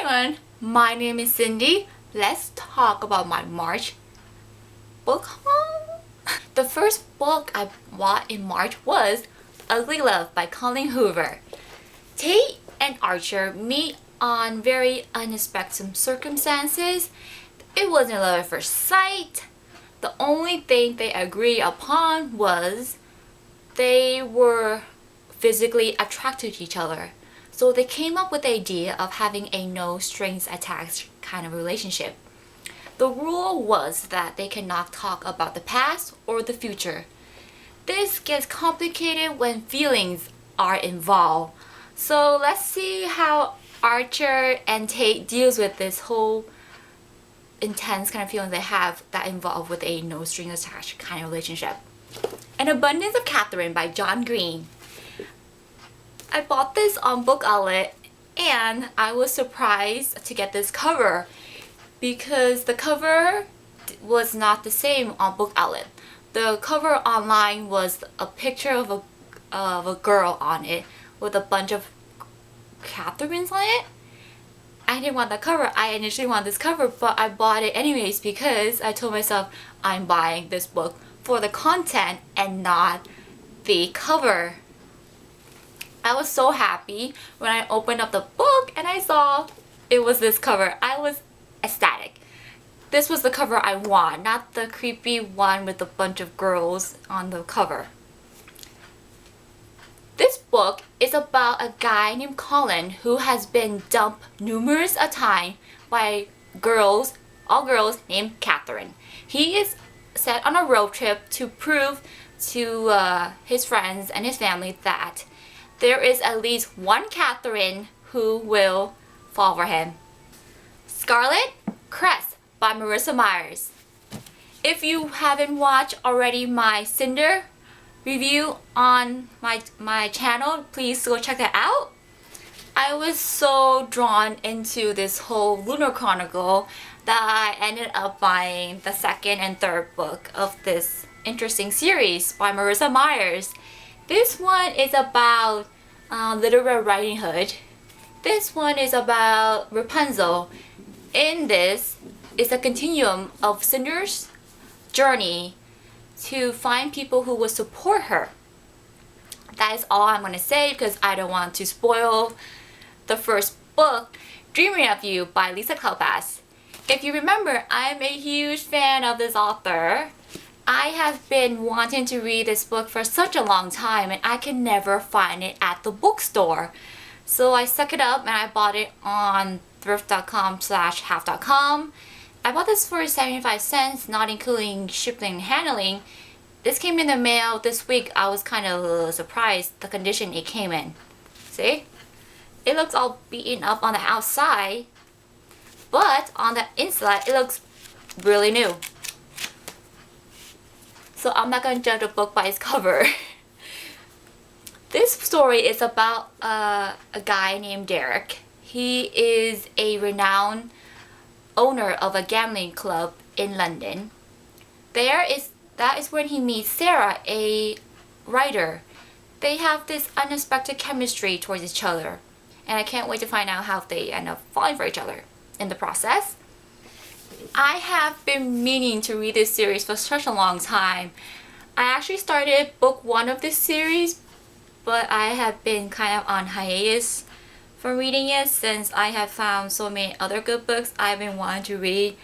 everyone, my name is Cindy. Let's talk about my March book haul. The first book I bought in March was Ugly Love by Colleen Hoover. Tate and Archer meet on very unexpected circumstances. It wasn't love at first sight. The only thing they agreed upon was they were physically attracted to each other. So they came up with the idea of having a no strings attached kind of relationship. The rule was that they cannot talk about the past or the future. This gets complicated when feelings are involved. So let's see how Archer and Tate deals with this whole intense kind of feeling they have that involve with a no strings attached kind of relationship. An Abundance of Katherine by John Green. I bought this on Book Outlet and I was surprised to get this cover because the cover was not the same on Book Outlet. The cover online was a picture of a girl on it with a bunch of Katherines on it. I didn't want that cover. I initially wanted this cover, but I bought it anyways because I told myself I'm buying this book for the content and not the cover. I was so happy when I opened up the book and I saw it was this cover. I was ecstatic. This was the cover I want, not the creepy one with a bunch of girls on the cover. This book is about a guy named Colin who has been dumped numerous a time by girls, all girls named Katherine. He is set on a road trip to prove to his friends and his family that there is at least one Katherine who will fall for him. Scarlett Cress by Marissa Myers. If you haven't watched already my Cinder review on my channel, please go check that out. I was so drawn into this whole Lunar Chronicle that I ended up buying the second and third book of this interesting series by Marissa Myers. This one is about Little Red Riding Hood. This one is about Rapunzel. In this is a continuum of Cinder's journey to find people who will support her. That is all I'm going to say because I don't want to spoil the first book, Dreaming of You by Lisa Kleypas. If you remember, I'm a huge fan of this author. I have been wanting to read this book for such a long time and I can never find it at the bookstore. So I suck it up and I bought it on thrift.com/half.com. I bought this for 75 cents, not including shipping and handling. This came in the mail this week. I was kind of surprised the condition it came in. See? It looks all beaten up on the outside, but on the inside it looks really new. So I'm not going to judge a book by its cover. This story is about a guy named Derek. He is a renowned owner of a gambling club in London. That is when he meets Sarah, a writer. They have this unexpected chemistry towards each other. And I can't wait to find out how they end up falling for each other in the process. I have been meaning to read this series for such a long time. I actually started book 1 of this series, but I have been kind of on hiatus from reading it since I have found so many other good books I've been wanting to read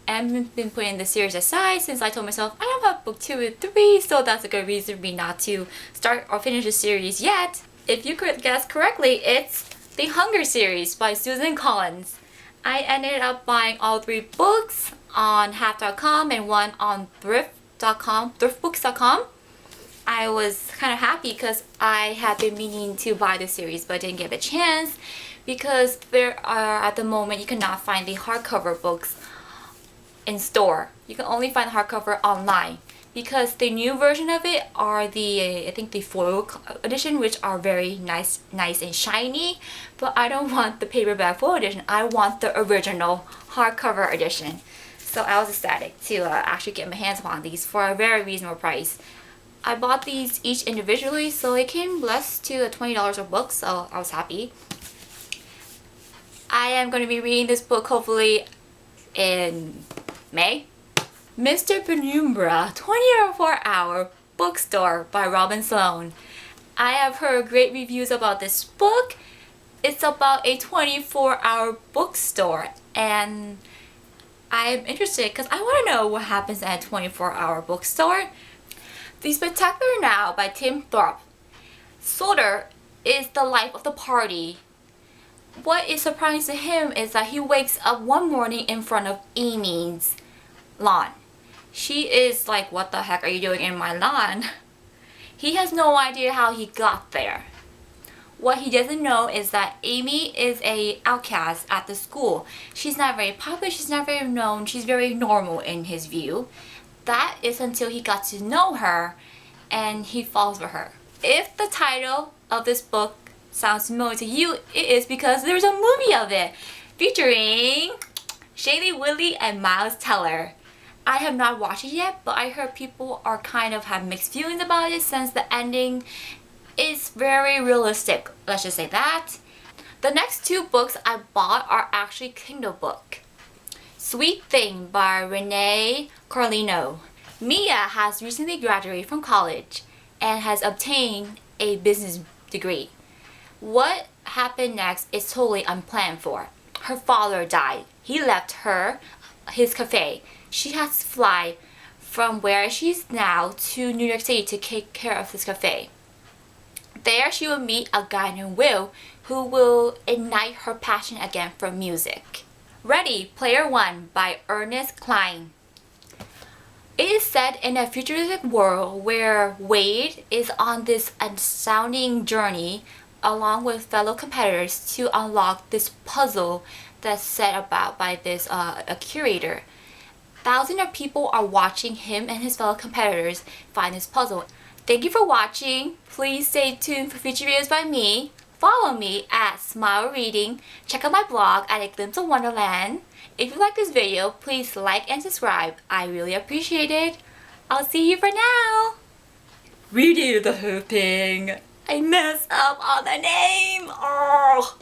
and been putting the series aside since I told myself I don't have book 2 and 3, so that's a good reason for me not to start or finish the series yet. If you could guess correctly, it's The Hunger series by Susan Collins. I ended up buying all 3 books on half.com and one on thriftbooks.com. I was kind of happy because I had been meaning to buy the series but didn't get the chance because there are, at the moment, you cannot find the hardcover books in store. You can only find the hardcover online because the new version of it are the, I think the foil edition, which are very nice and shiny, but I don't want the paperback foil edition. I want the original hardcover edition. So I was ecstatic to actually get my hands on these for a very reasonable price. I bought these each individually, so it came less to $20 a book, so I was happy. I am going to be reading this book hopefully in May. Mr. Penumbra, 24-Hour Bookstore by Robin Sloan. I have heard great reviews about this book. It's about a 24-hour bookstore, and I'm interested because I want to know what happens at a 24-hour bookstore. The Spectacular Now by Tim Thorpe. Sodor is the life of the party. What is surprising to him is that he wakes up one morning in front of Amy's lawn. She is like, what the heck are you doing in my lawn? He has no idea how he got there. What he doesn't know is that Amy is an outcast at the school. She's not very popular, she's not very known, she's very normal in his view. That is until he got to know her and he falls for her. If the title of this book sounds familiar to you, it is because there's a movie of it featuring Shailene Woodley and Miles Teller. I have not watched it yet, but I heard people are kind of have mixed feelings about it since the ending is very realistic. Let's just say that. The next two books I bought are actually Kindle book. Sweet Thing by Renee Carlino. Mia has recently graduated from college and has obtained a business degree. What happened next is totally unplanned for. Her father died. He left her his cafe. She has to fly from where she's now to New York City to take care of this cafe. There she will meet a guy named Will who will ignite her passion again for music. Ready Player One by Ernest Cline. It is set in a futuristic world where Wade is on this astounding journey along with fellow competitors to unlock this puzzle that's set about by this a curator. Thousands of people are watching him and his fellow competitors find this puzzle. Thank you for watching. Please stay tuned for future videos by me. Follow me at Smile Reading. Check out my blog at A Glimpse of Wonderland. If you like this video, please like and subscribe. I really appreciate it. I'll see you for now. Redo the whole thing. I messed up on the name. Oh.